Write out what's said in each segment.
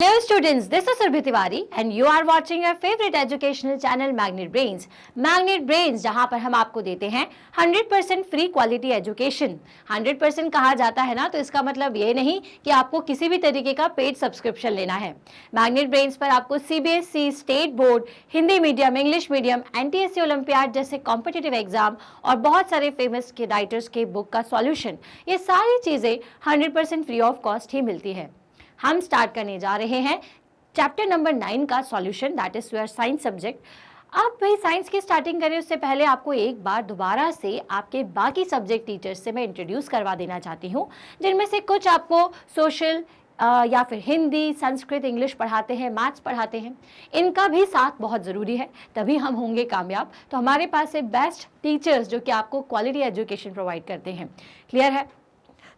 Hello students, this is Surbhi Tiwari and you are watching your favorite educational channel Magnet Brains. Magnet Brains जहां पर हम आपको देते हैं 100% फ्री क्वालिटी एजुकेशन। 100% कहा जाता है ना, तो इसका मतलब ये नहीं कि आपको किसी भी तरीके का पेड सब्सक्रिप्शन लेना है। मैग्नेट ब्रेन्स पर आपको CBSE, state board, Hindi medium, English medium, NTSC olympiad जैसे कॉम्पिटिटिव एग्जाम और बहुत सारे फेमस के राइटर्स के बुक का सॉल्यूशन, ये सारी चीज़ें 100% फ्री ऑफ कॉस्ट ही मिलती है। हम स्टार्ट करने जा रहे हैं चैप्टर नंबर 9 का solution, that is your science subject. अब भाई साइंस की स्टार्टिंग करें उससे पहले आपको एक बार दोबारा से आपके बाकी सब्जेक्ट टीचर्स से मैं इंट्रोड्यूस करवा देना चाहती हूँ, जिनमें से कुछ आपको सोशल या फिर हिंदी, संस्कृत, इंग्लिश पढ़ाते हैं, मैथ्स पढ़ाते हैं। इनका भी साथ बहुत ज़रूरी है, तभी हम होंगे कामयाब। तो हमारे पास है बेस्ट टीचर्स जो कि आपको क्वालिटी एजुकेशन प्रोवाइड करते हैं। क्लियर है?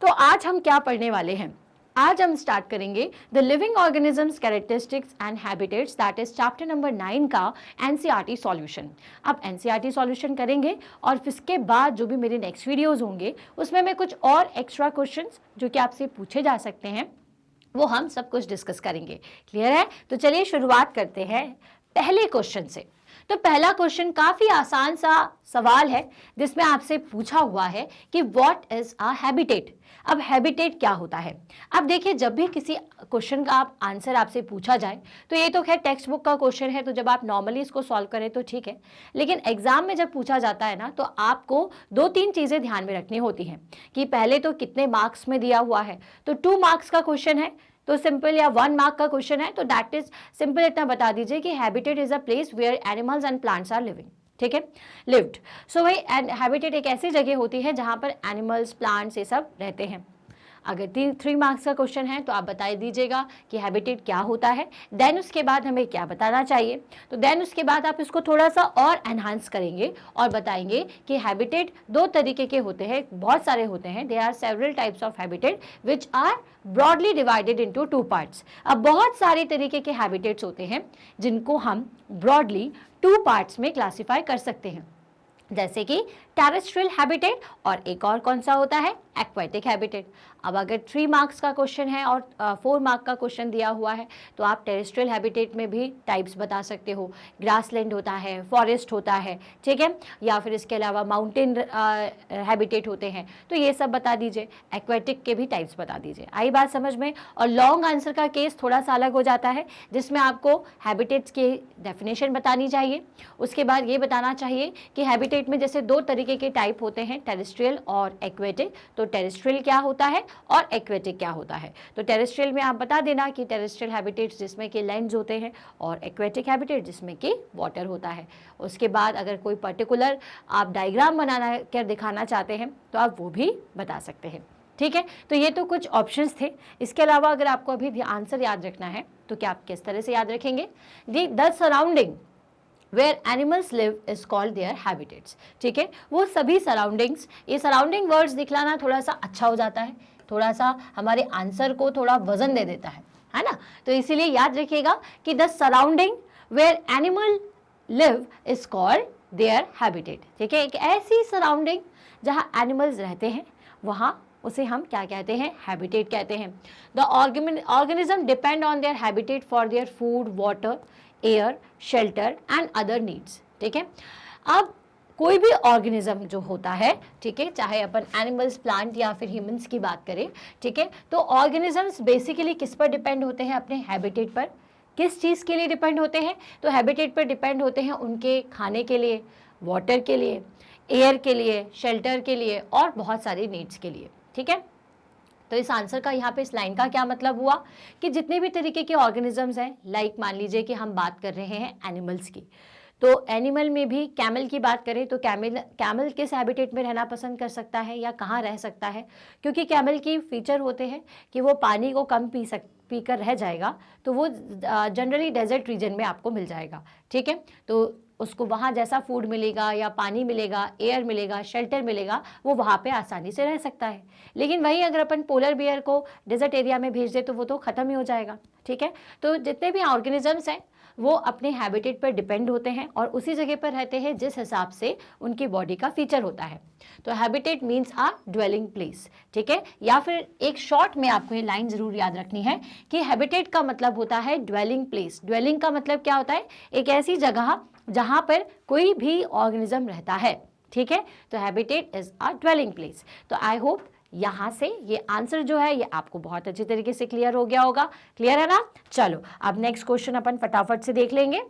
तो आज हम क्या पढ़ने वाले हैं? आज हम स्टार्ट करेंगे the living organisms characteristics and habitats, that is chapter number 9 का एनसीईआरटी सॉल्यूशन। अब एनसीईआरटी सॉल्यूशन करेंगे और इसके बाद जो भी मेरे नेक्स्ट वीडियोस होंगे उसमें मैं कुछ और एक्स्ट्रा क्वेश्चंस जो कि आपसे पूछे जा सकते हैं वो हम सब कुछ डिस्कस करेंगे। क्लियर है? तो चलिए शुरुआत करते हैं पहले क्वेश्चन से। तो पहला क्वेश्चन काफी आसान सा सवाल है जिसमें आपसे पूछा हुआ है कि व्हाट इज अ हैबिटेट। अब हैबिटेट क्या होता है? अब देखिए, जब भी किसी क्वेश्चन का आंसर आपसे पूछा जाए तो ये तो खैर टेक्स्ट बुक का क्वेश्चन है, तो जब आप नॉर्मली इसको सॉल्व करें तो ठीक है, लेकिन एग्जाम में जब पूछा जाता है ना, तो आपको 2-3 चीजें ध्यान में रखनी होती हैं कि पहले तो कितने मार्क्स में दिया हुआ है। तो 2 मार्क्स का क्वेश्चन है तो सिंपल, या 1 मार्क का क्वेश्चन है तो दैट इज सिंपल इतना बता दीजिए कि habitat is a place where animals and plants are living. ठीक है, लिव्ड। सो भाई हैबिटेट एक ऐसी जगह होती है जहां पर एनिमल्स, प्लांट्स ये सब रहते हैं। अगर 3 मार्क्स का क्वेश्चन है तो आप बता दीजिएगा कि हैबिटेट क्या होता है। देन उसके बाद हमें क्या बताना चाहिए, तो देन उसके बाद आप इसको थोड़ा सा और एनहांस करेंगे और बताएंगे कि हैबिटेट 2 तरीके के होते हैं, बहुत सारे होते हैं। They are several types of habitat which are broadly divided into 2 parts. अब बहुत सारे तरीके के हैबिटेट्स होते हैं जिनको हम ब्रॉडली 2 पार्ट्स में क्लासीफाई कर सकते हैं, जैसे कि टेरेस्ट्रियल हैबिटेट और एक और कौन सा होता है, एक्वेटिक हैबिटेट। अब अगर 3 मार्क्स का क्वेश्चन है और 4 मार्क का क्वेश्चन दिया हुआ है तो आप टेरेस्ट्रियल हैबिटेट में भी टाइप्स बता सकते हो। ग्रासलैंड होता है, फॉरेस्ट होता है, ठीक है, या फिर इसके अलावा माउंटेन हैबिटेट होते हैं, तो ये सब बता दीजिए। एक्वेटिक के भी टाइप्स बता दीजिए। आई बात समझ में? और लॉन्ग आंसर का केस थोड़ा सा अलग हो जाता है, जिसमें आपको हैबिटेट्स की डेफिनेशन बतानी चाहिए। उसके बाद ये बताना चाहिए कि हैबिटेट में जैसे 2 तरीके के टाइप होते हैं, टेरेस्ट्रियल और एक्वेटिक। तो टेरेस्ट्रियल क्या होता है और एक्वेटिक क्या होता है? तो टेरेस्ट्रियल में आप बता देना कि टेरेस्ट्रियल हैबिटेट्स जिसमें कि लैंड्स होते हैं और एक्वेटिक हैबिटेट जिसमें कि वाटर होता है। उसके बाद अगर कोई पर्टिकुलर आप डायग्राम बनाना कर दिखाना चाहते हैं तो आप वो भी बता सकते हैं। ठीक है, तो ये तो कुछ ऑप्शंस थे। इसके अलावा अगर आपको अभी आंसर याद रखना है तो क्या आप किस तरह से याद रखेंगे? The surrounding where animals live is called their habitats। ठीक है, वो सभी सराउंडिंग्स, ये सराउंडिंग वर्ड्स दिखलाना थोड़ा सा अच्छा हो जाता है, थोड़ा सा हमारे आंसर को थोड़ा वजन दे देता है ना। तो इसीलिए याद रखिएगा कि the surrounding where animal live is called their habitat. ठीक है, एक ऐसी सराउंडिंग जहाँ एनिमल्स रहते हैं वहाँ उसे हम क्या कहते हैं, हैबिटेट कहते हैं। The organism depend on their habitat for their food, water, air, shelter and other needs. ठीक है, अब कोई भी ऑर्गेनिज्म जो होता है, ठीक है, चाहे अपन एनिमल्स, प्लांट या फिर ह्यूमंस की बात करें, ठीक है, तो ऑर्गेनिजम्स बेसिकली किस पर डिपेंड होते हैं? अपने हैबिटेट पर। किस चीज़ के लिए डिपेंड होते हैं? तो हैबिटेट पर डिपेंड होते हैं उनके खाने के लिए, वाटर के लिए, एयर के लिए, शेल्टर के लिए और बहुत सारी नीड्स के लिए। ठीक है, तो इस आंसर का यहाँ पे इस लाइन का क्या मतलब हुआ कि जितने भी तरीके के ऑर्गेनिजम्स हैं, लाइक मान लीजिए कि हम बात कर रहे हैं एनिमल्स की, तो एनिमल में भी कैमल की बात करें तो कैमल किस हैबिटेट में रहना पसंद कर सकता है या कहाँ रह सकता है? क्योंकि कैमल की फीचर होते हैं कि वो पानी को कम पीकर रह जाएगा, तो वो जनरली डेजर्ट रीजन में आपको मिल जाएगा। ठीक है, तो उसको वहाँ जैसा फूड मिलेगा या पानी मिलेगा, एयर मिलेगा, शेल्टर मिलेगा, वो वहाँ पे आसानी से रह सकता है। लेकिन वहीं अगर अपन पोलर बियर को डेजर्ट एरिया में भेज दे तो वो तो ख़त्म ही हो जाएगा। ठीक है। तो जितने भी ऑर्गेनिजम्स हैं वो अपने हैबिटेट पर डिपेंड होते हैं और उसी जगह पर रहते हैं जिस हिसाब से उनकी बॉडी का फीचर होता है। तो हैबिटेट मीन्स अ ड्वेलिंग प्लेस, ठीक है। या फिर एक शॉर्ट में आपको ये लाइन जरूर याद रखनी है कि हैबिटेट का मतलब होता है ड्वेलिंग प्लेस। ड्वेलिंग का मतलब क्या होता है? एक ऐसी जगह जहां पर कोई भी ऑर्गेनिज्म रहता है, ठीक है। तो habitat is a dwelling place. तो आई होप यहाँ से ये आंसर जो है ये आपको बहुत अच्छी तरीके से क्लियर हो गया होगा। क्लियर है ना? चलो अब नेक्स्ट क्वेश्चन अपन फटाफट से देख लेंगे।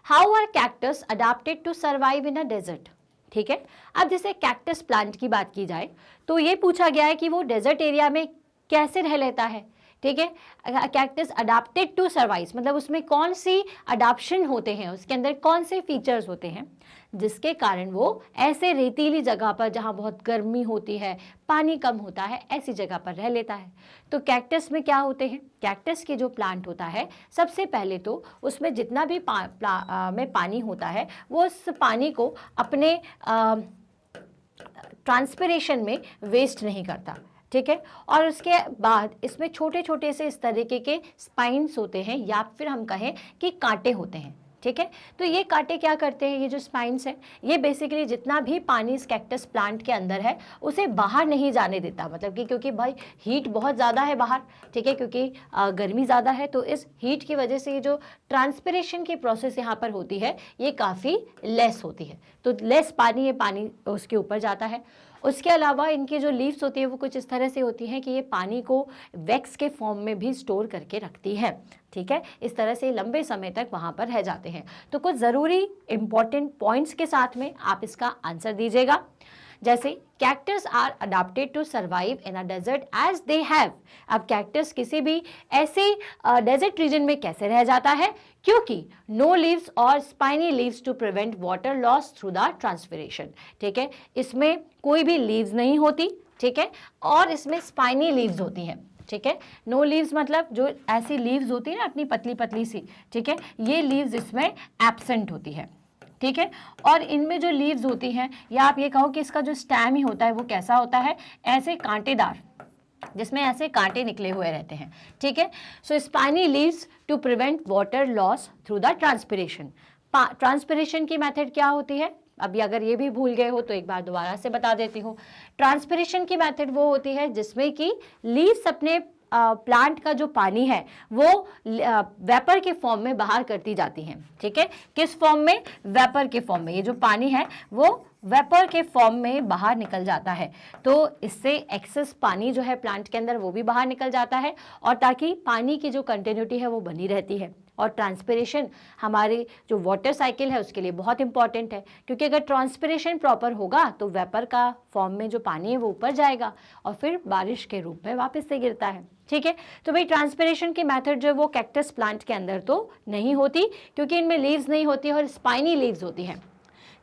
How are cactus adapted to survive in a desert? ठीक है। अब जैसे कैक्टस प्लांट की बात की जाए तो ये पूछा गया है कि वो डेजर्ट एरिया में कैसे रह लेता है, ठीक है। कैक्टस अडेप्टेड टू सर्वाइव मतलब उसमें कौन सी अडाप्शन होते हैं, उसके अंदर कौन से फीचर्स होते हैं जिसके कारण वो ऐसे रेतीली जगह पर जहाँ बहुत गर्मी होती है, पानी कम होता है, ऐसी जगह पर रह लेता है। तो कैक्टस में क्या होते हैं? कैक्टस के जो प्लांट होता है सबसे पहले तो उसमें जितना भी में पानी होता है वो उस पानी को अपने ट्रांसपिरेशन में वेस्ट नहीं करता, ठीक है। और उसके बाद इसमें छोटे छोटे से इस तरीके के स्पाइन्स होते हैं या फिर हम कहें कि कांटे होते हैं, ठीक है। तो ये कांटे क्या करते हैं? ये जो स्पाइन्स है ये बेसिकली जितना भी पानी इस कैक्टस प्लांट के अंदर है उसे बाहर नहीं जाने देता। मतलब कि क्योंकि भाई हीट बहुत ज़्यादा है बाहर, ठीक है, क्योंकि गर्मी ज़्यादा है, तो इस हीट की वजह से ये जो ट्रांसपिरेशन की प्रोसेस यहाँ पर होती है ये काफ़ी लेस होती है। तो लेस पानी, ये पानी उसके ऊपर जाता है। उसके अलावा इनकी जो लीव्स होती है वो कुछ इस तरह से होती हैं कि ये पानी को वैक्स के फॉर्म में भी स्टोर करके रखती है, ठीक है। इस तरह से लंबे समय तक वहाँ पर रह जाते हैं। तो कुछ ज़रूरी इंपॉर्टेंट पॉइंट्स के साथ में आप इसका आंसर दीजिएगा। जैसे cactus are adapted to survive in a desert as they have. अब कैक्टस किसी भी ऐसे डेजर्ट रीजन में कैसे रह जाता है? क्योंकि नो लीव्स और spiny leaves to prevent water loss through the transpiration, ठीक है। इसमें कोई भी लीव्स नहीं होती, ठीक है, और इसमें स्पाइनी लीव्स होती हैं, ठीक है। नो लीव्स मतलब जो ऐसी लीव्स होती है ना अपनी पतली पतली सी, ठीक है, ये लीव्स इसमें एब्सेंट होती है, ठीक है। और इनमें जो लीव्स होती हैं या आप ये कहो कि इसका जो स्टेम ही होता है वो कैसा होता है? ऐसे कांटेदार, जिसमें ऐसे कांटे निकले हुए रहते हैं, ठीक है। So spiny leaves to prevent water loss through the transpiration. Transpiration की मेथड क्या होती है? अभी अगर ये भी भूल गए हो तो एक बार दोबारा से बता देती हूँ। ट्रांसपिरेशन की मेथड वो होती है जिसमें कि लीव्स अपने प्लांट का जो पानी है वो वेपर के फॉर्म में बाहर करती जाती हैं, ठीक है। किस फॉर्म में? वेपर के फॉर्म में। ये जो पानी है वो वेपर के फॉर्म में बाहर निकल जाता है। तो इससे एक्सेस पानी जो है प्लांट के अंदर वो भी बाहर निकल जाता है और ताकि पानी की जो कंटिन्यूटी है वो बनी रहती है। और ट्रांसपिरेशन हमारी जो वाटर साइकिल है उसके लिए बहुत इंपॉर्टेंट है, क्योंकि अगर ट्रांसपिरेशन प्रॉपर होगा तो वेपर का फॉर्म में जो पानी है वो ऊपर जाएगा और फिर बारिश के रूप में वापस से गिरता है, ठीक है। तो भाई ट्रांसपिरेशन की मेथड जो वो कैक्टस प्लांट के अंदर तो नहीं होती, क्योंकि इनमें लीव्स नहीं होती और स्पाइनी लीव्स होती हैं।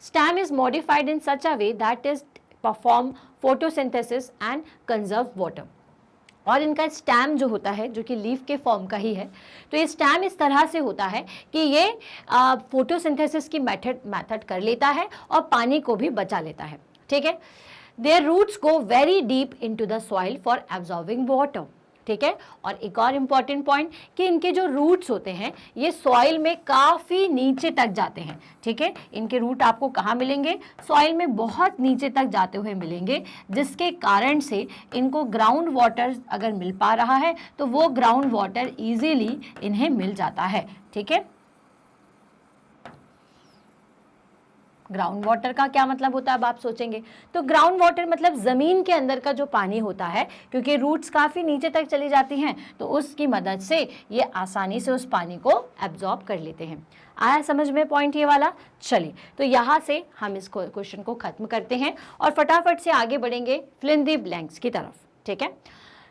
Stem is modified in such a way that is perform photosynthesis and conserve water. और इनका स्टेम जो होता है जो कि लीफ के फॉर्म का ही है, तो ये स्टेम इस तरह से होता है कि ये फोटोसिंथेसिस की मेथड कर लेता है और पानी को भी बचा लेता है, ठीक है। Their roots go very deep into the soil for absorbing water, ठीक है। और एक और इम्पॉर्टेंट पॉइंट कि इनके जो रूट्स होते हैं ये सॉइल में काफ़ी नीचे तक जाते हैं, ठीक है। इनके रूट आपको कहाँ मिलेंगे? सॉइल में बहुत नीचे तक जाते हुए मिलेंगे, जिसके कारण से इनको ग्राउंड वाटर अगर मिल पा रहा है तो वो ग्राउंड वाटर ईजीली इन्हें मिल जाता है, ठीक है। ग्राउंड वाटर का क्या मतलब होता है अब आप सोचेंगे, तो ग्राउंड वाटर मतलब ज़मीन के अंदर का जो पानी होता है, क्योंकि रूट्स काफ़ी नीचे तक चली जाती हैं तो उसकी मदद से ये आसानी से उस पानी को एब्जॉर्ब कर लेते हैं। आया समझ में पॉइंट ये वाला? चलिए तो यहाँ से हम इस क्वेश्चन को ख़त्म करते हैं और फटाफट से आगे बढ़ेंगे फिल इन द ब्लैंक्स की तरफ, ठीक है।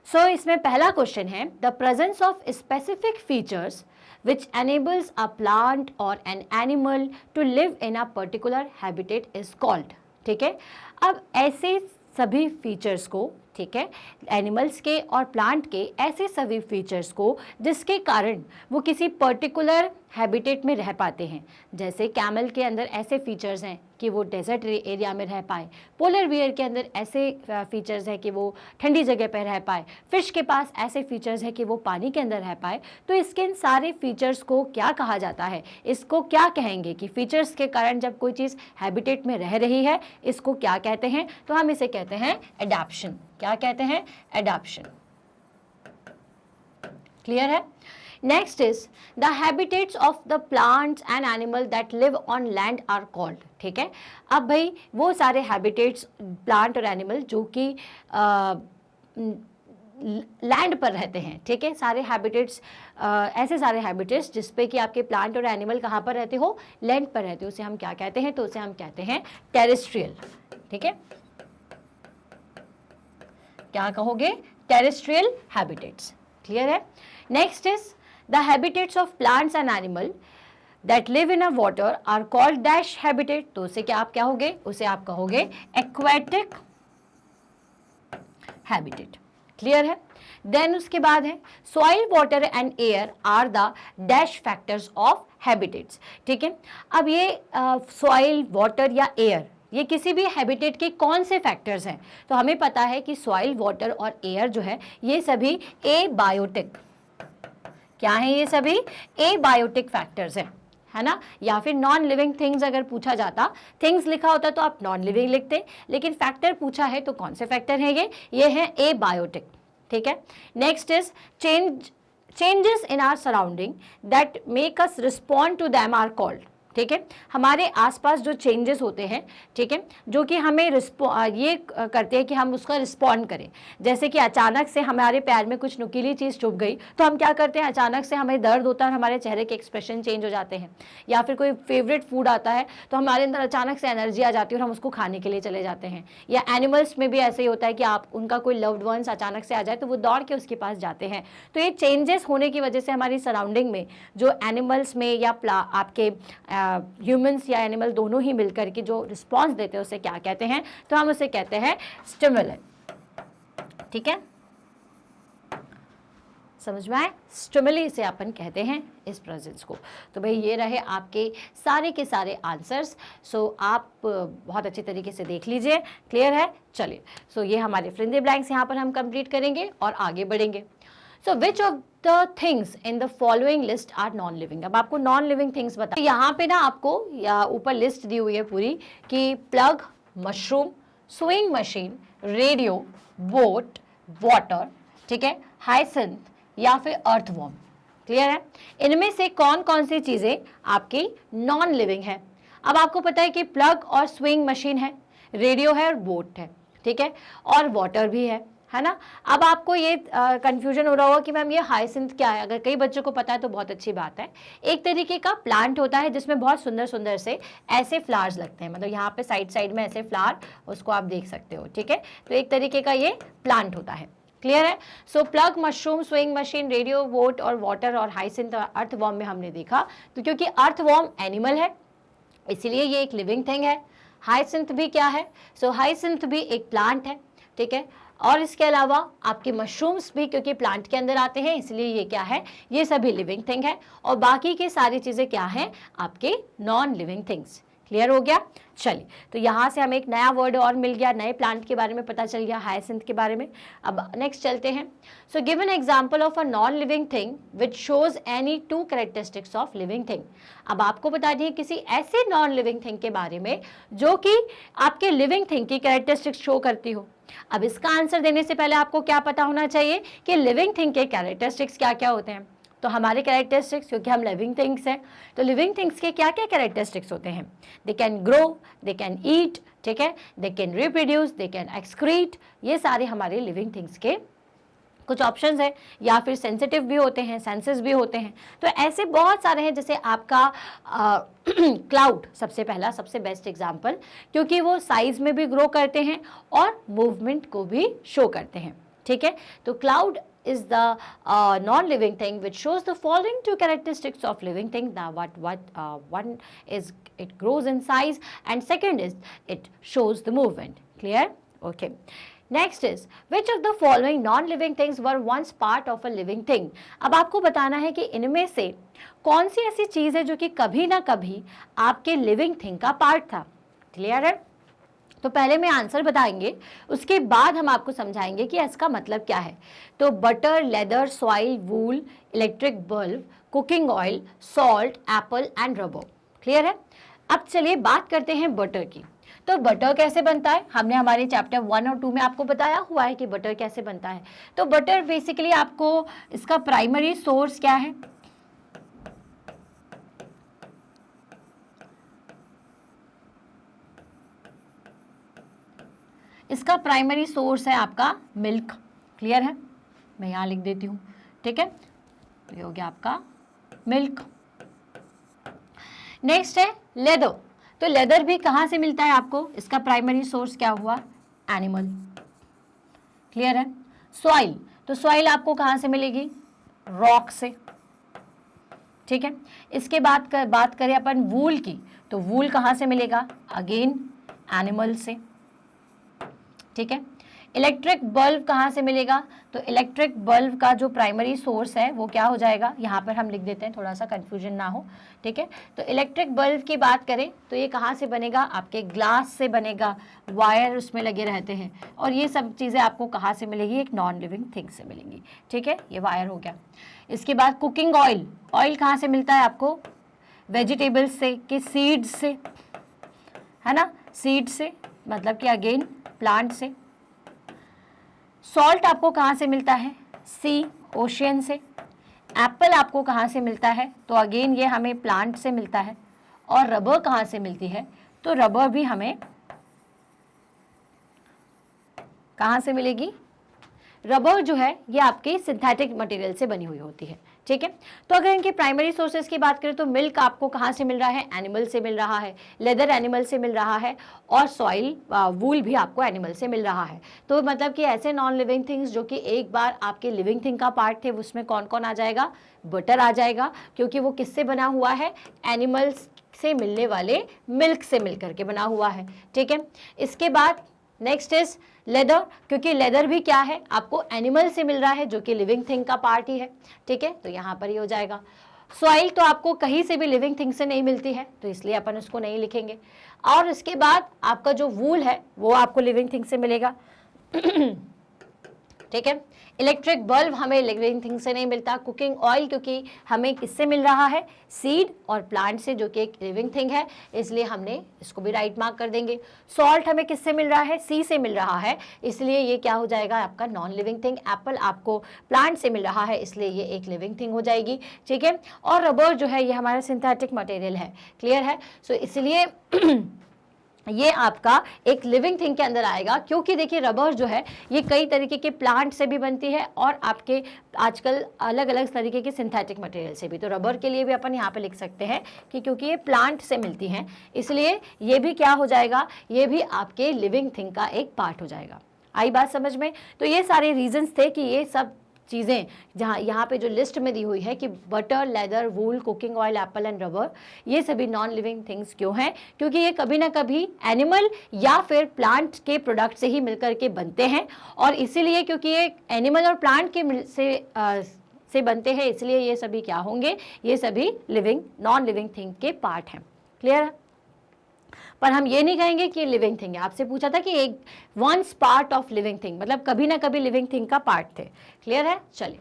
सो इसमें पहला क्वेश्चन है the presence of specific features which enables a plant or an animal to live in a particular habitat is called, ठीक है। अब ऐसे सभी फीचर्स को ठीक है, एनिमल्स के और प्लांट के ऐसे सभी फीचर्स को जिसके कारण वो किसी पर्टिकुलर हैबिटेट में रह पाते हैं। जैसे कैमल के अंदर ऐसे फीचर्स हैं कि वो डेजर्ट एरिया में रह पाए, पोलर बियर के अंदर ऐसे फीचर्स हैं कि वो ठंडी जगह पर रह पाए, फिश के पास ऐसे फीचर्स हैं कि वो पानी के अंदर रह पाए। तो इसके इन सारे फीचर्स को क्या कहा जाता है, इसको क्या कहेंगे कि फीचर्स के कारण जब कोई चीज़ हैबिटेट में रह रही है, इसको क्या कहते हैं? तो हम इसे कहते हैं एडाप्शन। क्या कहते हैं? एडाप्शन। क्लियर है? Next is the habitats of the plants and animal that live on land are called. ठीक है, अब भाई वो सारे हैबिटेट्स प्लांट और एनिमल जो कि लैंड पर रहते हैं, ठीक है, सारे हैबिटेट्स, ऐसे सारे हैबिटेट्स जिसपे कि आपके प्लांट और एनिमल कहाँ पर रहते हो? लैंड पर रहते हो, उसे हम क्या कहते हैं? तो उसे हम कहते हैं टेरेस्ट्रियल। ठीक है, क्या कहोगे? Terrestrial habitats. क्लियर है? Next is the habitats of plants and animal that live in a water are called dash habitat. तो उसे क्या आप क्या होगे? उसे आप कहोगे एक्वेटिक हैबिटेट। क्लियर है? देन उसके बाद है soil, water and air are the dash factors of habitats. ठीक है, अब ये सॉइल, वाटर या एयर ये किसी भी हैबिटेट के कौन से फैक्टर्स हैं? तो हमें पता है कि सॉइल, वाटर और एयर जो है ये सभी एबायोटिक, क्या है? ये सभी एबायोटिक फैक्टर्स हैं, है ना? या फिर नॉन लिविंग थिंग्स अगर पूछा जाता, थिंग्स लिखा होता तो आप नॉन लिविंग लिखते, लेकिन फैक्टर पूछा है तो कौन से फैक्टर हैं ये हैं एबायोटिक। ठीक है, next is changes in our surrounding that make us respond to them are called. ठीक है, हमारे आसपास जो चेंजेस होते हैं, ठीक है, जो कि हमें ये करते हैं कि हम उसका रिस्पॉन्ड करें। जैसे कि अचानक से हमारे पैर में कुछ नुकीली चीज़ चुभ गई तो हम क्या करते हैं? अचानक से हमें दर्द होता है और हमारे चेहरे के एक्सप्रेशन चेंज हो जाते हैं। या फिर कोई फेवरेट फूड आता है तो हमारे अंदर अचानक से एनर्जी आ जाती है और हम उसको खाने के लिए चले जाते हैं। या एनिमल्स में भी ऐसे ही होता है कि आप उनका कोई लव्ड वंस अचानक से आ जाए तो वो दौड़ के उसके पास जाते हैं। तो ये चेंजेस होने की वजह से हमारी सराउंडिंग में जो एनिमल्स में या आपके ह्यूमंस या एनिमल दोनों ही मिलकर के जो रिस्पॉन्स देते हैं उसे क्या कहते हैं? तो हम उसे कहते हैं स्टिमुलन। ठीक है, समझ में आए? स्टिमुली से अपन कहते हैं इस प्रेजेंस को। तो भाई ये रहे आपके सारे के सारे आंसर्स। सो आप बहुत अच्छे तरीके से देख लीजिए। क्लियर है? चलिए, सो ये हमारे फिल इन द ब्लैंक्स यहाँ पर हम कंप्लीट करेंगे और आगे बढ़ेंगे। So which of the things in the following list are non living. अब आपको नॉन लिविंग थिंग्स बता, यहाँ पे ना आपको या ऊपर लिस्ट दी हुई है पूरी कि plug, mushroom, swing machine, radio, boat, water, ठीक है, हाइसिंथ या फिर अर्थवॉर्म। क्लियर है? इनमें से कौन कौन सी चीजें आपकी नॉन लिविंग है? अब आपको पता है कि प्लग और स्विंग मशीन है, रेडियो है और बोट है, ठीक है, और वाटर भी है ना? अब आपको ये कंफ्यूजन हो रहा होगा कि मैम ये हाइसिंथ क्या है। अगर कई बच्चों को पता है तो बहुत अच्छी बात है। एक तरीके का प्लांट होता है जिसमें बहुत सुंदर सुंदर से ऐसे फ्लावर्स लगते हैं, मतलब यहाँ पे साइड साइड में ऐसे फ्लावर, उसको आप देख सकते हो। ठीक है, तो एक तरीके का ये प्लांट होता है। क्लियर है? So plug, mushroom, swing machine, radio, boat और वाटर और हाइसिंथ और अर्थवॉर्म में हमने देखा तो क्योंकि अर्थवॉर्म एनिमल है इसीलिए ये एक लिविंग थिंग है। हाइसिंथ भी क्या है? सो हाइसिंथ भी एक प्लांट है। ठीक है, और इसके अलावा आपके मशरूम्स भी क्योंकि प्लांट के अंदर आते हैं इसलिए ये क्या है? ये सभी लिविंग थिंग है। और बाकी की सारी चीज़ें क्या हैं? आपके नॉन लिविंग थिंग्स। क्लियर हो गया? चलिए, तो यहाँ से हमें एक नया वर्ड और मिल गया, नए प्लांट के बारे में पता चल गया, हाइसिंथ के बारे में। अब नेक्स्ट चलते हैं। So give an example of a non living thing which shows any two characteristics of living thing. अब आपको बता दिए किसी ऐसे नॉन लिविंग थिंग के बारे में जो कि आपके लिविंग थिंग की कैरेक्टरिस्टिक्स शो करती हो। अब इसका आंसर देने से पहले आपको क्या पता होना चाहिए कि लिविंग थिंग के कैरेक्टरिस्टिक्स क्या क्या होते हैं। तो हमारे कैरेक्टरिस्टिक्स, क्योंकि हम लिविंग थिंग्स हैं, तो लिविंग थिंग्स के क्या क्या कैरेक्टरिस्टिक्स होते हैं? They can grow, they can eat, ठीक है, they can reproduce, they can excrete. ये सारे हमारे लिविंग थिंग्स के कुछ ऑप्शंस हैं। या फिर सेंसिटिव भी होते हैं, सेंसेस भी होते हैं। तो ऐसे बहुत सारे हैं, जैसे आपका क्लाउड सबसे पहला, सबसे बेस्ट एग्जांपल, क्योंकि वो साइज में भी ग्रो करते हैं और मूवमेंट को भी शो करते हैं। ठीक है, तो cloud is the non-living thing which shows the following two characteristics of living thing. Now one is it grows in size and second is it shows the movement. Clear? Okay. Next is which of the following non living things were once part of a living thing. अब आपको बताना है कि इनमें से कौन सी ऐसी चीज है जो कि कभी ना कभी आपके लिविंग थिंग का पार्ट था। क्लियर है? तो पहले मैं आंसर बताएंगे, उसके बाद हम आपको समझाएंगे कि इसका मतलब क्या है। तो butter, leather, soil, wool, electric bulb, cooking oil, salt, Apple and rubber. Clear है? अब चलिए बात करते हैं बटर की। तो बटर कैसे बनता है, हमने हमारे चैप्टर 1 और 2 में आपको बताया हुआ है कि बटर कैसे बनता है। तो बटर बेसिकली आपको इसका प्राइमरी सोर्स क्या है, इसका प्राइमरी सोर्स है आपका मिल्क। क्लियर है? मैं यहाँ लिख देती हूँ, ठीक है। तो ये हो गया आपका मिल्क। नेक्स्ट है लेदर। तो लेदर भी कहाँ से मिलता है आपको, इसका प्राइमरी सोर्स क्या हुआ, एनिमल। क्लियर है? सॉइल, तो सॉइल आपको कहाँ से मिलेगी, रॉक से। ठीक है। इसके बाद बात करें अपन वूल की, तो वूल कहाँ से मिलेगा, अगेन एनिमल से। ठीक है। इलेक्ट्रिक बल्ब कहाँ से मिलेगा, तो इलेक्ट्रिक बल्ब का जो प्राइमरी सोर्स है वो क्या हो जाएगा, यहाँ पर हम लिख देते हैं थोड़ा सा कंफ्यूजन ना हो। ठीक है। तो इलेक्ट्रिक बल्ब की बात करें तो ये कहाँ से बनेगा, आपके ग्लास से बनेगा, वायर उसमें लगे रहते हैं, और ये सब चीज़ें आपको कहाँ से मिलेगी, एक नॉन लिविंग थिंग से मिलेंगी। ठीक है, ये वायर हो गया। इसके बाद कुकिंग ऑयल, ऑयल कहाँ से मिलता है आपको, वेजिटेबल्स से, कि सीड्स से, है ना, सीड से, मतलब कि अगेन प्लांट से। सॉल्ट आपको कहाँ से मिलता है, सी, ओशियन से। एप्पल आपको कहाँ से मिलता है, तो अगेन ये हमें प्लांट से मिलता है। और रबर कहाँ से मिलती है, तो रबर भी हमें कहाँ से मिलेगी, रबर जो है ये आपके सिंथेटिक मटेरियल से बनी हुई होती है। ठीक है। तो अगर इनके प्राइमरी सोर्सेज की बात करें तो मिल्क आपको कहाँ से मिल रहा है, एनिमल से मिल रहा है, लेदर एनिमल से मिल रहा है, और सॉइल वूल भी आपको एनिमल से मिल रहा है। तो मतलब कि ऐसे नॉन लिविंग थिंग्स जो कि एक बार आपके लिविंग थिंग का पार्ट थे, उसमें कौन कौन आ जाएगा, बटर आ जाएगा, क्योंकि वो किससे बना हुआ है, एनिमल्स से मिलने वाले मिल्क से मिल करके बना हुआ है। ठीक है। इसके बाद नेक्स्ट इज लेदर, क्योंकि लेदर भी क्या है, आपको एनिमल से मिल रहा है जो कि लिविंग थिंग का पार्ट ही है। ठीक है, तो यहाँ पर ही हो जाएगा। सॉइल तो आपको कहीं से भी लिविंग थिंग से नहीं मिलती है, तो इसलिए अपन उसको नहीं लिखेंगे। और इसके बाद आपका जो वूल है वो आपको लिविंग थिंग से मिलेगा। ठीक है। इलेक्ट्रिक बल्ब हमें लिविंग थिंग से नहीं मिलता। कुकिंग ऑयल क्योंकि हमें किससे मिल रहा है, सीड और प्लांट से, जो कि एक लिविंग थिंग है, इसलिए हमने इसको भी राइट मार्क कर देंगे। सॉल्ट हमें किससे मिल रहा है, सी से मिल रहा है, इसलिए ये क्या हो जाएगा आपका नॉन लिविंग थिंग। एप्पल आपको प्लांट से मिल रहा है, इसलिए ये एक लिविंग थिंग हो जाएगी। ठीक है। और रबर जो है ये हमारा सिंथेटिक मटेरियल है। क्लियर है? सो इसलिए ये आपका एक लिविंग थिंग के अंदर आएगा, क्योंकि देखिए रबर जो है ये कई तरीके के प्लांट से भी बनती है और आपके आजकल अलग अलग तरीके के सिंथेटिक मटेरियल से भी। तो रबर के लिए भी अपन यहाँ पे लिख सकते हैं कि क्योंकि ये प्लांट से मिलती हैं, इसलिए ये भी क्या हो जाएगा, ये भी आपके लिविंग थिंग का एक पार्ट हो जाएगा। आई बात समझ में? तो ये सारे रीजंस थे कि ये सब चीज़ें जहाँ यहाँ पे जो लिस्ट में दी हुई है कि butter, leather, wool, cooking oil, Apple and rubber, ये सभी नॉन लिविंग थिंग्स क्यों हैं, क्योंकि ये कभी ना कभी एनिमल या फिर प्लांट के प्रोडक्ट से ही मिलकर के बनते हैं, और इसीलिए क्योंकि ये एनिमल और प्लांट के से बनते हैं, इसलिए ये सभी क्या होंगे, ये सभी लिविंग नॉन लिविंग थिंग के पार्ट हैं। क्लियर है? पर हम ये नहीं कहेंगे कि लिविंग थिंग है। आपसे पूछा था कि एक once part of living thing, मतलब कभी ना कभी लिविंग थिंग का पार्ट थे। क्लियर है? चलिए,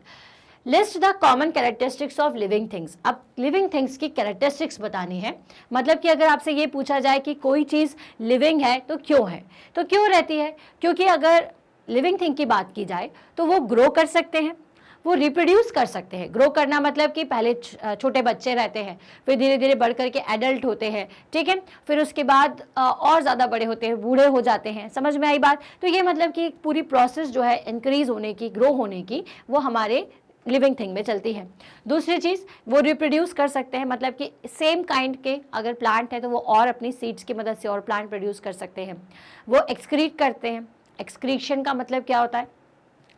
list the common characteristics of living things. अब लिविंग थिंग्स की कैरेक्टरिस्टिक्स बतानी है, मतलब कि अगर आपसे ये पूछा जाए कि कोई चीज़ लिविंग है तो क्यों है, तो क्यों रहती है, क्योंकि अगर लिविंग थिंग की बात की जाए तो वो ग्रो कर सकते हैं, वो रिप्रोड्यूस कर सकते हैं। ग्रो करना मतलब कि पहले छोटे बच्चे रहते हैं, फिर धीरे धीरे बढ़ करके एडल्ट होते हैं। ठीक है। फिर उसके बाद और ज़्यादा बड़े होते हैं, बूढ़े हो जाते हैं। समझ में आई बात? तो ये मतलब कि पूरी प्रोसेस जो है इंक्रीज होने की, ग्रो होने की, वो हमारे लिविंग थिंग में चलती है। दूसरी चीज़, वो रिप्रोड्यूस कर सकते हैं, मतलब कि सेम काइंड के अगर प्लांट है तो वो और अपनी सीड्स की मदद से और प्लांट प्रोड्यूस कर सकते हैं। वो एक्सक्रीट करते हैं। एक्सक्रीशन का मतलब क्या होता है,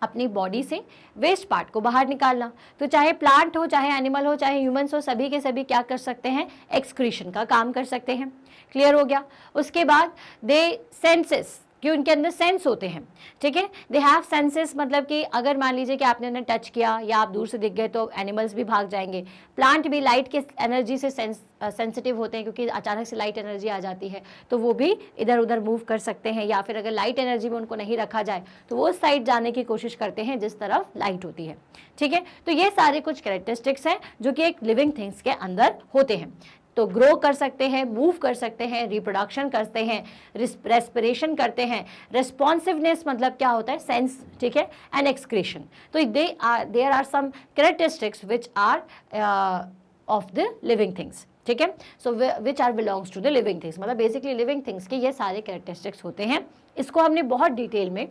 अपनी बॉडी से वेस्ट पार्ट को बाहर निकालना। तो चाहे प्लांट हो, चाहे एनिमल हो, चाहे ह्यूमंस हो, सभी के सभी क्या कर सकते हैं, एक्सक्रीशन का काम कर सकते हैं। क्लियर हो गया? उसके बाद दे सेंसेस, कि उनके अंदर सेंस होते हैं, ठीक है। दे हैव सेंसेस, मतलब कि अगर मान लीजिए कि आपने उन्हें टच किया या आप दूर से दिख गए तो एनिमल्स भी भाग जाएंगे। प्लांट भी लाइट के एनर्जी से सेंसिटिव होते हैं, क्योंकि अचानक से लाइट एनर्जी आ जाती है तो वो भी इधर उधर मूव कर सकते हैं, या फिर अगर लाइट एनर्जी में उनको नहीं रखा जाए तो वो उस साइड जाने की कोशिश करते हैं जिस तरफ लाइट होती है, ठीक है। तो ये सारे कुछ कैरेक्टरिस्टिक्स हैं जो कि एक लिविंग थिंग्स के अंदर होते हैं। तो ग्रो कर सकते हैं, मूव कर सकते हैं, रिप्रोडक्शन करते हैं, रेस्पिरेशन करते हैं, रेस्पॉन्सिवनेस मतलब क्या होता है, सेंस, ठीक है, एंड एक्सक्रीशन। तो there are some characteristics which are of the living things, ठीक है। So which are belongs to the living things, मतलब बेसिकली लिविंग थिंग्स के ये सारे कैरेक्टरिस्टिक्स होते हैं। इसको हमने बहुत डिटेल में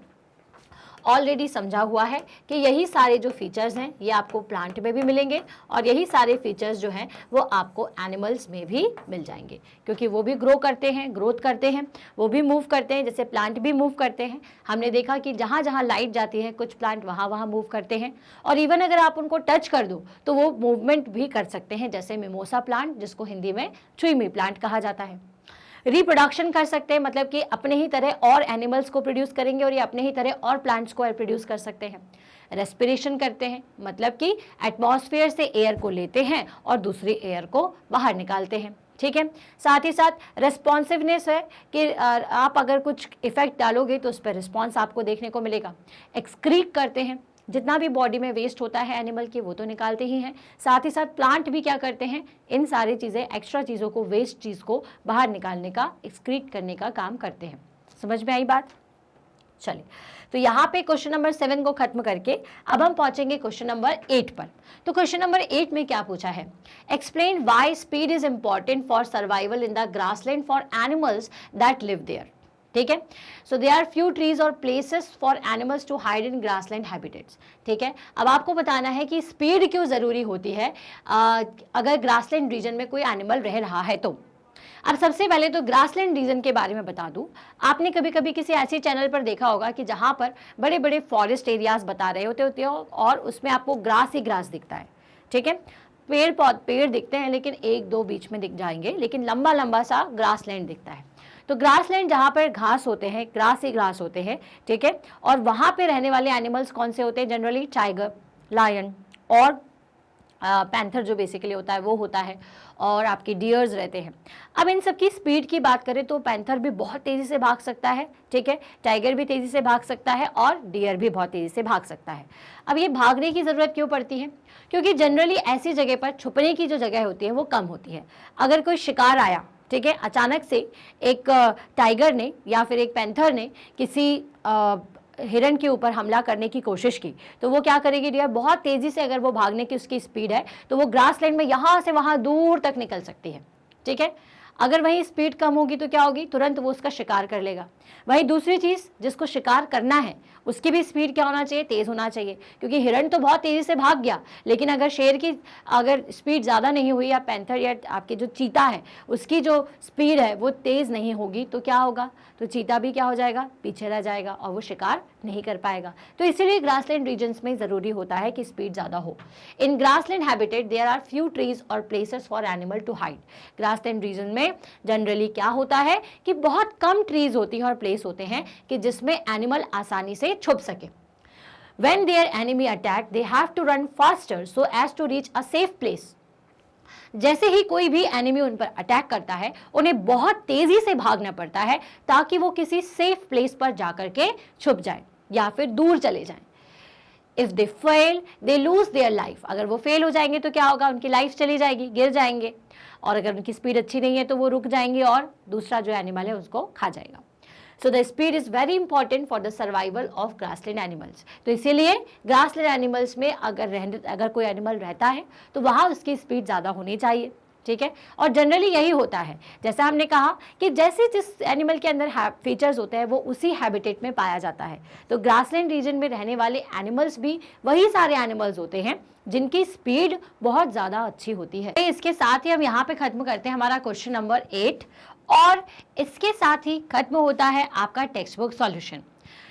ऑलरेडी समझा हुआ है कि यही सारे जो फीचर्स हैं ये आपको प्लांट में भी मिलेंगे और यही सारे फीचर्स जो हैं वो आपको एनिमल्स में भी मिल जाएंगे, क्योंकि वो भी ग्रो करते हैं, ग्रोथ करते हैं, वो भी मूव करते हैं, जैसे प्लांट भी मूव करते हैं। हमने देखा कि जहाँ जहाँ लाइट जाती है कुछ प्लांट वहाँ वहाँ मूव करते हैं, और इवन अगर आप उनको टच कर दो तो वो मूवमेंट भी कर सकते हैं, जैसे मिमोसा प्लांट, जिसको हिंदी में छुई प्लांट कहा जाता है। रिप्रोडक्शन कर सकते हैं, मतलब कि अपने ही तरह और एनिमल्स को प्रोड्यूस करेंगे और ये अपने ही तरह और प्लांट्स को प्रोड्यूस कर सकते हैं। रेस्पिरेशन करते हैं, मतलब कि एटमॉस्फेयर से एयर को लेते हैं और दूसरी एयर को बाहर निकालते हैं, ठीक है। साथ ही साथ रेस्पॉन्सिवनेस है कि आप अगर कुछ इफेक्ट डालोगे तो उस पर रिस्पॉन्स आपको देखने को मिलेगा। एक्सक्रीट करते हैं, जितना भी बॉडी में वेस्ट होता है एनिमल के वो तो निकालते ही हैं। साथ ही साथ प्लांट भी क्या करते हैं, इन सारी चीज़ें, एक्स्ट्रा चीज़ों को, वेस्ट चीज़ को बाहर निकालने का, एक्सक्रीट करने का काम करते हैं। समझ में आई बात? चलिए, तो यहाँ पे क्वेश्चन नंबर 7 को खत्म करके अब हम पहुंचेंगे क्वेश्चन नंबर 8 पर। तो क्वेश्चन नंबर 8 में क्या पूछा है, explain why speed is important for survival in the grassland for animals that live there, ठीक है। So they are few trees और places for animals to hide in grassland habitats, ठीक है। अब आपको बताना है कि स्पीड क्यों ज़रूरी होती है अगर ग्रासलैंड रीजन में कोई एनिमल रह रहा है तो। अब सबसे पहले तो ग्रासलैंड रीजन के बारे में बता दूं, आपने कभी कभी किसी ऐसी चैनल पर देखा होगा कि जहां पर बड़े बड़े फॉरेस्ट एरियाज बता रहे होते हो और उसमें आपको ग्रास ही ग्रास दिखता है, ठीक है। पेड़ दिखते हैं लेकिन एक दो बीच में दिख जाएंगे, लेकिन लंबा लंबा सा ग्रासलैंड दिखता है। तो ग्रासलैंड जहाँ पर घास होते हैं, ग्रास ही ग्रास होते हैं, ठीक है। और वहाँ पे रहने वाले एनिमल्स कौन से होते हैं, जनरली टाइगर, लायन और पैंथर जो बेसिकली होता है वो होता है, और आपके डियर्स रहते हैं। अब इन सब की स्पीड की बात करें तो पैंथर भी बहुत तेज़ी से भाग सकता है, ठीक है, टाइगर भी तेज़ी से भाग सकता है और डियर भी बहुत तेज़ी से भाग सकता है। अब ये भागने की ज़रूरत क्यों पड़ती है, क्योंकि जनरली ऐसी जगह पर छुपने की जो जगह होती है वो कम होती है। अगर कोई शिकार आया, ठीक है, अचानक से एक टाइगर ने या फिर एक पैंथर ने किसी हिरन के ऊपर हमला करने की कोशिश की, तो वो क्या करेगी डियर, बहुत तेज़ी से अगर वो भागने की उसकी स्पीड है तो वो ग्रासलैंड में यहाँ से वहाँ दूर तक निकल सकती है, ठीक है। अगर वहीं स्पीड कम होगी तो क्या होगी, तुरंत वो उसका शिकार कर लेगा। वहीं दूसरी चीज़, जिसको शिकार करना है उसकी भी स्पीड क्या होना चाहिए, तेज़ होना चाहिए, क्योंकि हिरन तो बहुत तेज़ी से भाग गया, लेकिन अगर शेर की अगर स्पीड ज़्यादा नहीं हुई या पैंथर या आपके जो चीता है उसकी जो स्पीड है वो तेज़ नहीं होगी तो क्या होगा, तो चीता भी क्या हो जाएगा, पीछे रह जाएगा और वो शिकार नहीं कर पाएगा। तो इसीलिए ग्रासलैंड रीजन्स में ज़रूरी होता है कि स्पीड ज़्यादा हो। In grassland habitat there are few trees और places for animal to hide. Grassland region में जनरली क्या होता है कि बहुत कम ट्रीज होती हैं और प्लेस होते हैं कि जिसमें एनिमल आसानी से छुप सके। When their enemy attack, they have to run faster so as to reach a safe place. जैसे ही कोई भी एनिमी उन पर अटैक करता है उन्हें बहुत तेजी से भागना पड़ता है ताकि वो किसी सेफ प्लेस पर जाकर के छुप जाए या फिर दूर चले जाएं। If they fail they lose their life, अगर वो फेल हो जाएंगे तो क्या होगा, उनकी लाइफ चली जाएगी, गिर जाएंगे, और अगर उनकी स्पीड अच्छी नहीं है तो वो रुक जाएंगे और दूसरा जो एनिमल है उसको खा जाएगा। So the speed is very important for the survival of grassland animals. तो इसीलिए ग्रासलैंड एनिमल्स में अगर कोई एनिमल रहता है तो वहाँ उसकी स्पीड ज़्यादा होनी चाहिए, ठीक है। और जनरली यही होता है, जैसा हमने कहा कि जैसे जिस एनिमल के अंदर फीचर्स होते हैं वो उसी हैबिटेट में पाया जाता है। तो ग्रासलैंड रीजन में रहने वाले एनिमल्स भी वही सारे एनिमल्स होते हैं जिनकी स्पीड बहुत ज़्यादा अच्छी होती है। इसके साथ ही हम यहाँ पे ख़त्म करते हैं हमारा क्वेश्चन नंबर 8 और इसके साथ ही खत्म होता है आपका टेक्स्ट बुक सॉल्यूशन।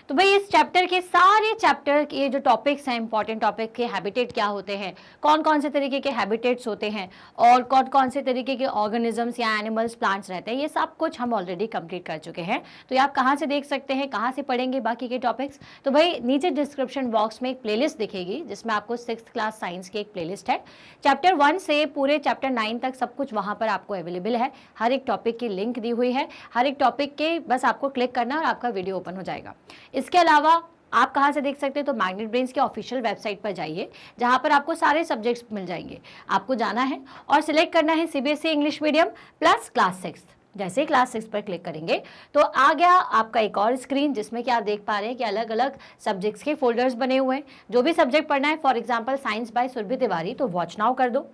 तो भाई इस चैप्टर के सारे चैप्टर के जो टॉपिक्स हैं, इंपॉर्टेंट टॉपिक के हैबिटेट क्या होते हैं, कौन कौन से तरीके के हैबिटेट्स होते हैं और कौन कौन से तरीके के ऑर्गेनिजम्स या एनिमल्स, प्लांट्स रहते हैं, ये सब कुछ हम ऑलरेडी कंप्लीट कर चुके हैं। तो ये आप कहाँ से देख सकते हैं, कहाँ से पढ़ेंगे बाकी के टॉपिक्स? तो भाई नीचे डिस्क्रिप्शन बॉक्स में एक प्लेलिस्ट दिखेगी जिसमें आपको 6th क्लास साइंस की एक प्लेलिस्ट है। चैप्टर 1 से पूरे चैप्टर 9 तक सब कुछ वहाँ पर आपको अवेलेबल है। हर एक टॉपिक की लिंक दी हुई है, हर एक टॉपिक के बस आपको क्लिक करना और आपका वीडियो ओपन हो जाएगा। इसके अलावा आप कहाँ से देख सकते हैं? तो मैग्नेट ब्रेन्स के ऑफिशियल वेबसाइट पर जाइए जहाँ पर आपको सारे सब्जेक्ट्स मिल जाएंगे। आपको जाना है और सिलेक्ट करना है CBSE English medium plus class 6। जैसे ही क्लास 6 पर क्लिक करेंगे तो आ गया आपका एक और स्क्रीन जिसमें कि आप देख पा रहे हैं कि अलग अलग सब्जेक्ट्स के फोल्डर्स बने हुए हैं। जो भी सब्जेक्ट पढ़ना है, for example science by Surabhi Tiwari, तो वॉच नाउ कर दो।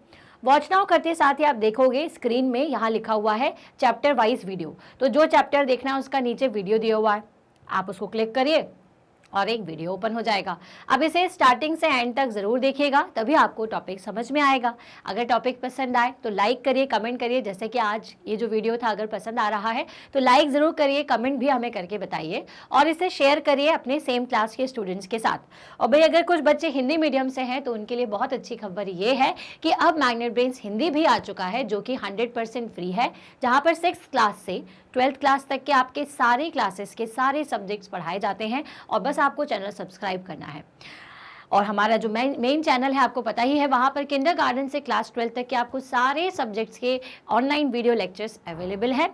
वॉच नाउ करते साथ ही आप देखोगे स्क्रीन में यहाँ लिखा हुआ है चैप्टर वाइज वीडियो। तो जो चैप्टर देखना है उसका नीचे वीडियो दिया हुआ है, आप उसको क्लिक करिए और एक वीडियो ओपन हो जाएगा। अब इसे स्टार्टिंग से एंड तक ज़रूर देखिएगा, तभी आपको टॉपिक समझ में आएगा। अगर टॉपिक पसंद आए तो लाइक करिए, कमेंट करिए। जैसे कि आज ये जो वीडियो था अगर पसंद आ रहा है तो लाइक ज़रूर करिए, कमेंट भी हमें करके बताइए और इसे शेयर करिए अपने सेम क्लास के स्टूडेंट्स के साथ। और भाई अगर कुछ बच्चे हिंदी मीडियम से हैं तो उनके लिए बहुत अच्छी खबर ये है कि अब मैग्नेट ब्रेन्स हिंदी भी आ चुका है, जो कि 100% फ्री है, जहाँ पर 6th क्लास से 12th क्लास तक के आपके सारे क्लासेस के सारे सब्जेक्ट्स पढ़ाए जाते हैं और बस आपको चैनल सब्सक्राइब करना है। और हमारा जो मेन चैनल है आपको पता ही है, वहाँ पर किंडरगार्टन से क्लास 12 तक के आपको सारे सब्जेक्ट्स के ऑनलाइन वीडियो लेक्चर्स अवेलेबल है।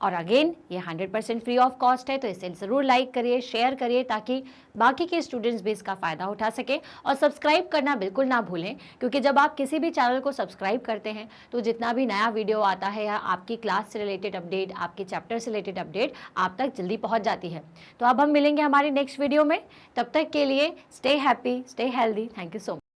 और अगेन ये 100% फ्री ऑफ कॉस्ट है, तो इसे ज़रूर लाइक करिए, शेयर करिए ताकि बाकी के स्टूडेंट्स भी इसका फ़ायदा उठा सके। और सब्सक्राइब करना बिल्कुल ना भूलें, क्योंकि जब आप किसी भी चैनल को सब्सक्राइब करते हैं तो जितना भी नया वीडियो आता है या आपकी क्लास से रिलेटेड अपडेट, आपके चैप्टर से रिलेटेड अपडेट आप तक जल्दी पहुँच जाती है। तो अब हम मिलेंगे हमारी नेक्स्ट वीडियो में, तब तक के लिए stay happy, stay healthy. Thank you so much.